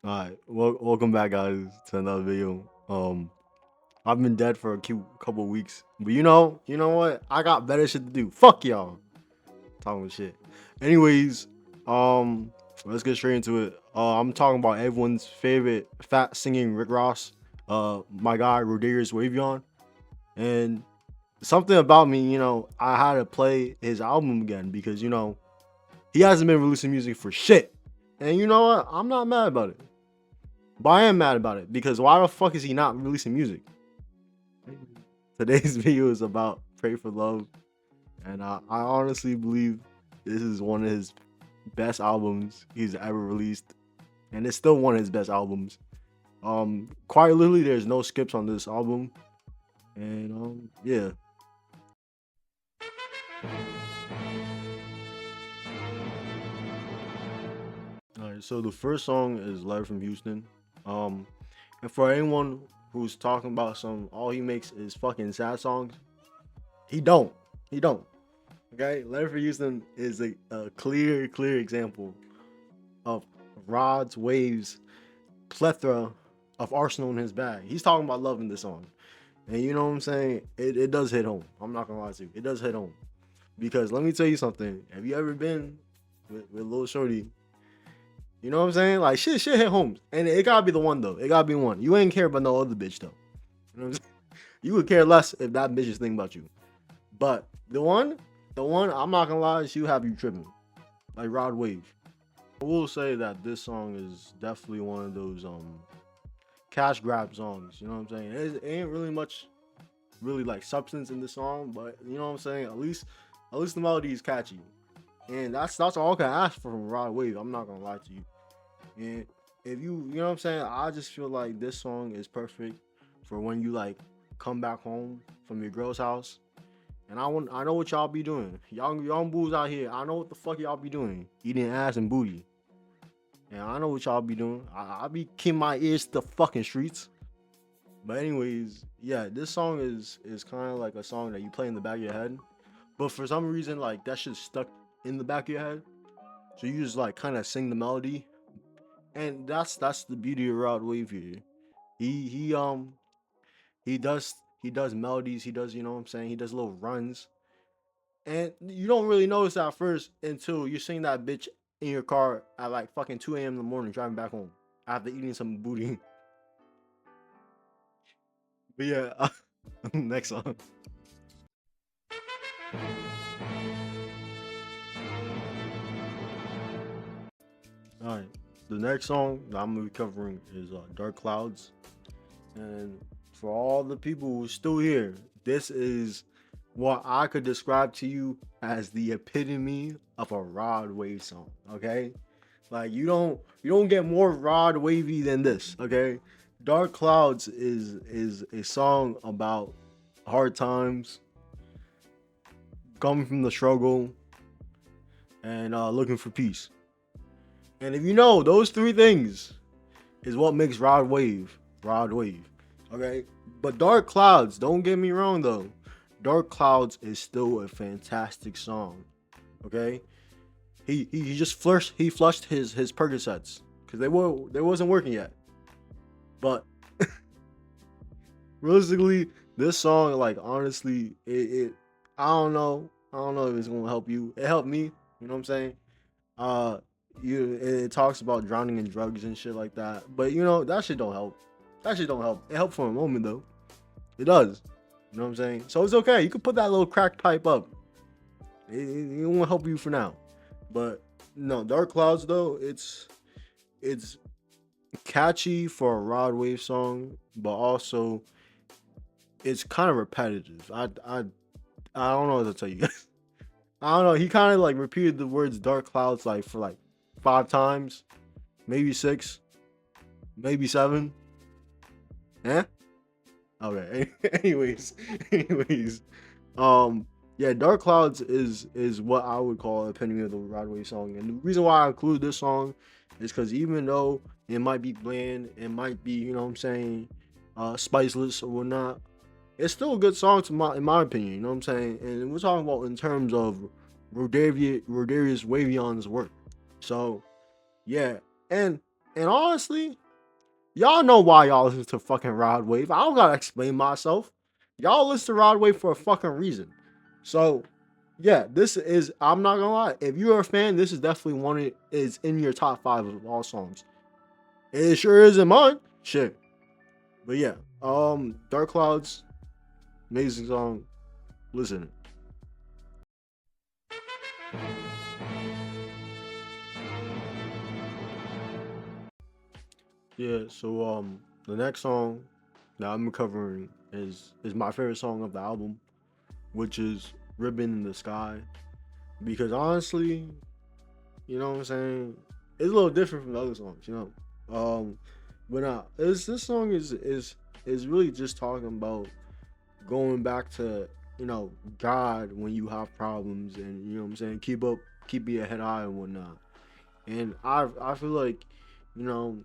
All right, welcome back, guys, to another video. I've been dead for a couple weeks, but you know what? I got better shit to do. Fuck y'all, talking shit. Anyways, um, let's get straight into it. I'm talking about everyone's favorite fat singing Rick Ross. My guy Rodarius Wavion, and something about me, I had to play his album again because he hasn't been releasing music for shit, and you know what? I'm not mad about it. But I am mad about it because why the fuck is he not releasing music? Today's video is about Pray for Love, and I honestly believe this is one of his best albums he's ever released, and it's still one of his best albums. Quite literally, there's no skips on this album, and yeah. All right, so the first song is "Letter from Houston," um, and for anyone who's talking about all he makes is fucking sad songs, he don't, he don't. Okay, Letter for Houston is a clear example of Rod's Waves plethora of arsenal in his bag. He's talking about love in this song. And you know what I'm saying? It does hit home. I'm not gonna lie to you. It does hit home. Because let me tell you something. Have you ever been with Lil Shorty? You know what I'm saying? Like shit hit home. And it gotta be the one though. It gotta be one. You ain't care about no other bitch though. You know what I'm saying? You would care less if that bitch is thinking about you. But the one, I'm not gonna lie, she'll have you tripping. Like Rod Wave. I will say that this song is definitely one of those cash grab songs. You know what I'm saying? It ain't really much really like substance in the song, but you know what I'm saying? At least the melody is catchy. And that's all I can ask for from Rod Wave. I'm not gonna lie to you. And if you know what I'm saying, I just feel like this song is perfect for when you like come back home from your girl's house. And I know what y'all be doing. Y'all young bulls out here, I know what the fuck y'all be doing. Eating ass and booty. And I know what y'all be doing. I be keeping my ears to the fucking streets. But anyways, yeah, this song is kind of like a song that you play in the back of your head. But for some reason, like that shit's stuck in the back of your head. So you just like kind of sing the melody. And that's the beauty of Rod Wave here. He he does melodies, he does, you know what I'm saying? He does little runs. And you don't really notice that at first until you sing that bitch in your car at like fucking 2 a.m. in the morning driving back home after eating some booty. But yeah, next song. All right, the next song that I'm gonna be covering is "Dark Clouds," and for all the people who's still here, this is what I could describe to you as the epitome of a Rod Wave song. Okay, like you don't get more Rod Wavy than this. Okay, "Dark Clouds" is a song about hard times, coming from the struggle, and looking for peace. And if you know those three things is what makes Rod Wave. Okay? But Dark Clouds, don't get me wrong though. Dark Clouds is still a fantastic song. Okay? He just flushed his Percocets because they wasn't working yet. But realistically, this song, like honestly, it I don't know. I don't know if it's gonna help you. It helped me, you know what I'm saying? Uh it talks about drowning in drugs and shit like that. But that shit don't help. That shit don't help. It helped for a moment though. It does. You know what I'm saying? So it's okay. You can put that little crack pipe up. It won't help you for now. But no, Dark Clouds though, it's catchy for a Rod Wave song, but also it's kind of repetitive. I don't know what to tell you. I don't know. He kind of like repeated the words "dark clouds" like for like 5 times, maybe six, maybe seven. Yeah. Okay. anyways, anyways, yeah, "Dark Clouds" is what I would call epitome of the Broadway song, and the reason why I include this song is because even though it might be bland, it might be what I'm saying, spiceless or whatnot, it's still a good song in my opinion. You know what I'm saying? And we're talking about in terms of Rodarius Wavion's work. So yeah, and And honestly, y'all know why y'all listen to fucking Rod Wave. I don't gotta explain myself. Y'all listen to Rod Wave for a fucking reason. So, yeah, this is. I'm not gonna lie. If you're a fan, this is definitely is in your top 5 of all songs. It sure is in mine. Shit. But yeah, Dark Clouds, amazing song. Listen. Yeah. So the next song that I'm covering is my favorite song of the album, which is "Ribbon in the Sky." Because honestly, you know what I'm saying, it's a little different from the other songs, you know. But this song is really just talking about going back to, you know, God when you have problems, and you know what I'm saying, keep your head high and whatnot. And I feel like, you know,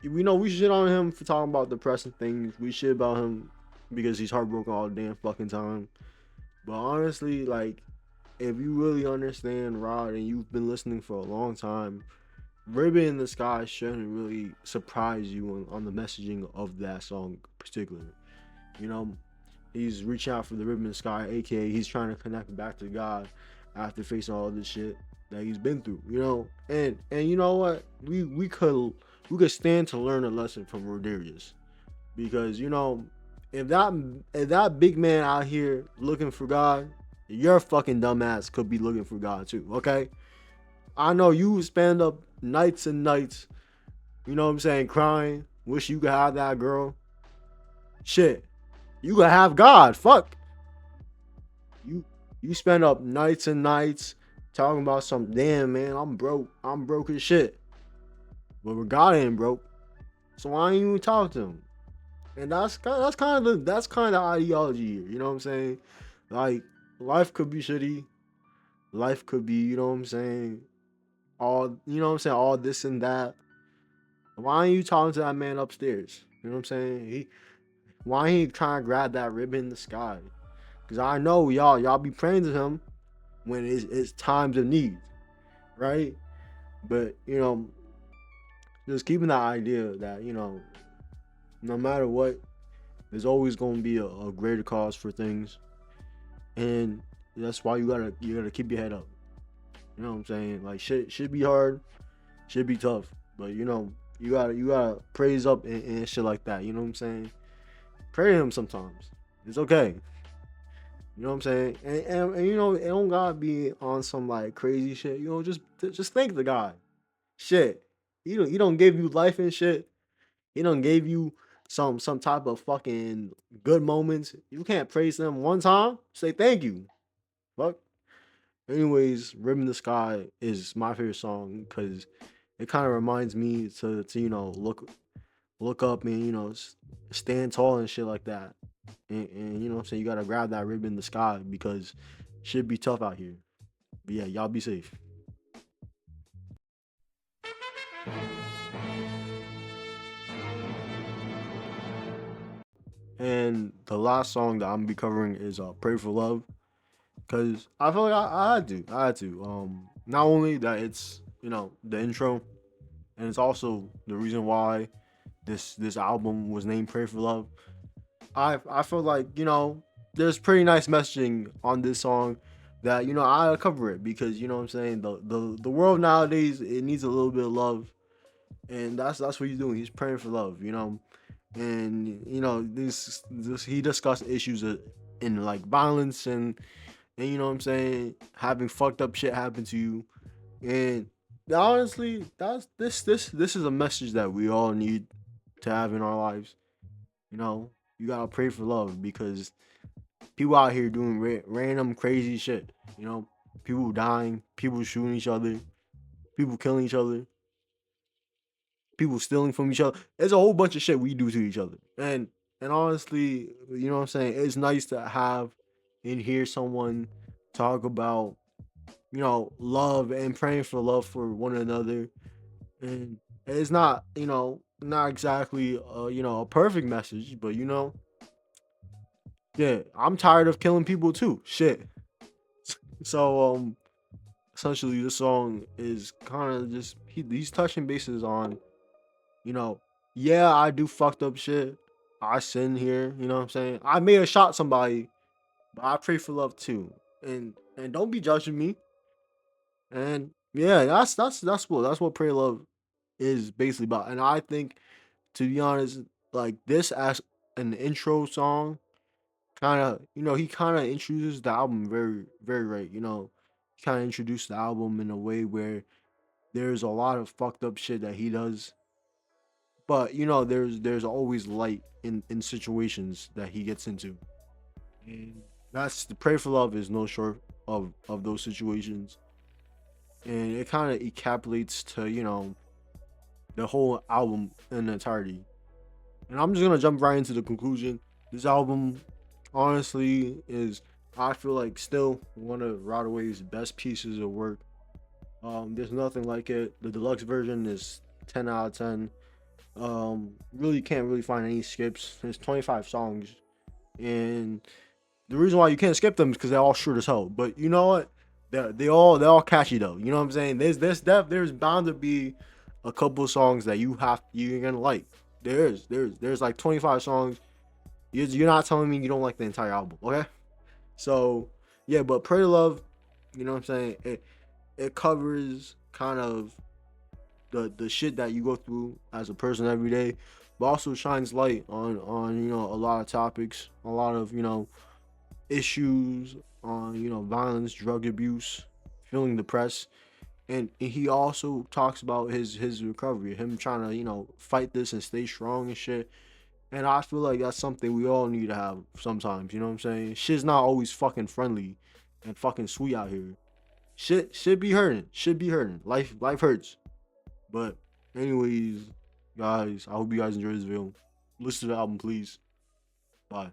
we shit on him for talking about depressing things. We shit about him because he's heartbroken all the damn fucking time. But honestly, like, if you really understand Rod and you've been listening for a long time, Ribbon in the Sky shouldn't really surprise you on the messaging of that song particularly. You know, he's reaching out for the ribbon in the sky, aka he's trying to connect back to God after facing all this shit that he's been through. You know, and you know what? We could stand to learn a lesson from Rodarius, because you know, if that big man out here looking for God, your fucking dumbass could be looking for God too. Okay, I know you spend up nights and nights, you know what I'm saying, crying, wish you could have that girl. Shit, you could have God. Fuck. You you spend up nights and nights talking about some damn man, I'm broke. I'm broke as shit. But God ain't broke. So why ain't you talk to him? And that's kind of ideology here. You know what I'm saying? Like, life could be shitty. Life could be, you know what I'm saying, all, you know what I'm saying, all this and that. Why ain't you talking to that man upstairs? You know what I'm saying? Why ain't he trying to grab that ribbon in the sky? Cause I know y'all be praying to him when it's times of need, right? But you know, just keeping that idea that, you know, no matter what, there's always gonna be a greater cause for things, and that's why you gotta keep your head up. You know what I'm saying? Like, shit should be hard, should be tough, but you know, you gotta praise up and shit like that. You know what I'm saying? Pray to him sometimes. It's okay. You know what I'm saying? And you know, it don't gotta be on some like crazy shit. You know, just thank the guy. Shit. He don't give you life and shit. He don't gave you some type of fucking good moments. You can't praise them one time. Say thank you. Fuck. Anyways, Ribbon in the Sky is my favorite song because it kind of reminds me to you know, look up and, you know, stand tall and shit like that. And you know what I'm saying, you gotta grab that ribbon in the sky because shit be tough out here. But yeah, y'all be safe. And the last song that I'm gonna be covering is "Pray for Love," because I feel like I had to. Not only that it's, you know, the intro, and it's also the reason why this album was named "Pray for Love." I feel like, you know, there's pretty nice messaging on this song that, you know, I cover it because, you know what I'm saying, the world nowadays, it needs a little bit of love, and that's what he's doing. He's praying for love, you know. And you know, this he discussed issues in like violence and you know what I'm saying, having fucked up shit happen to you. And honestly, this is a message that we all need to have in our lives. You know, you gotta pray for love because people out here doing random crazy shit. You know, people dying, people shooting each other, people killing each other, people stealing from each other. There's a whole bunch of shit we do to each other. And honestly, you know what I'm saying? It's nice to have and hear someone talk about, you know, love and praying for love for one another. And it's not, you know, not exactly you know, a perfect message, but you know, yeah, I'm tired of killing people too. Shit. So essentially this song is kind of just he's touching bases on You know, yeah, I do fucked up shit. I sin here, you know what I'm saying? I may have shot somebody, but I pray for love too. And don't be judging me. And yeah, that's what pray love is basically about. And I think, to be honest, like this as an intro song, kind of, he kind of introduces the album very very right. He kind of introduced the album in a way where there's a lot of fucked up shit that he does, but there's always light in situations that he gets into, and that's the pray for love is no short of those situations, and it kind of encapsulates to the whole album in entirety. And I'm just gonna jump right into the conclusion. This album, honestly, is, I feel like, still one of Rodaway's best pieces of work. There's nothing like it. The deluxe version is 10 out of 10. Really can't really find any skips. There's 25 songs, and the reason why you can't skip them is because they're all short as hell. But you know what? They're all catchy though. You know what I'm saying? There's bound to be a couple songs that you're gonna like. There's like 25 songs. You're not telling me you don't like the entire album, okay? So yeah, but Pray to Love, you know what I'm saying? It covers kind of the shit that you go through as a person every day, but also shines light on a lot of topics, a lot of issues on violence, drug abuse, feeling depressed. And he also talks about his recovery, him trying to fight this and stay strong and shit. And I feel like that's something we all need to have sometimes. You know what I'm saying? Shit's not always fucking friendly and fucking sweet out here. Shit should be hurting. Should be hurting. Life hurts. But anyways, guys, I hope you guys enjoyed this video. Listen to the album, please. Bye.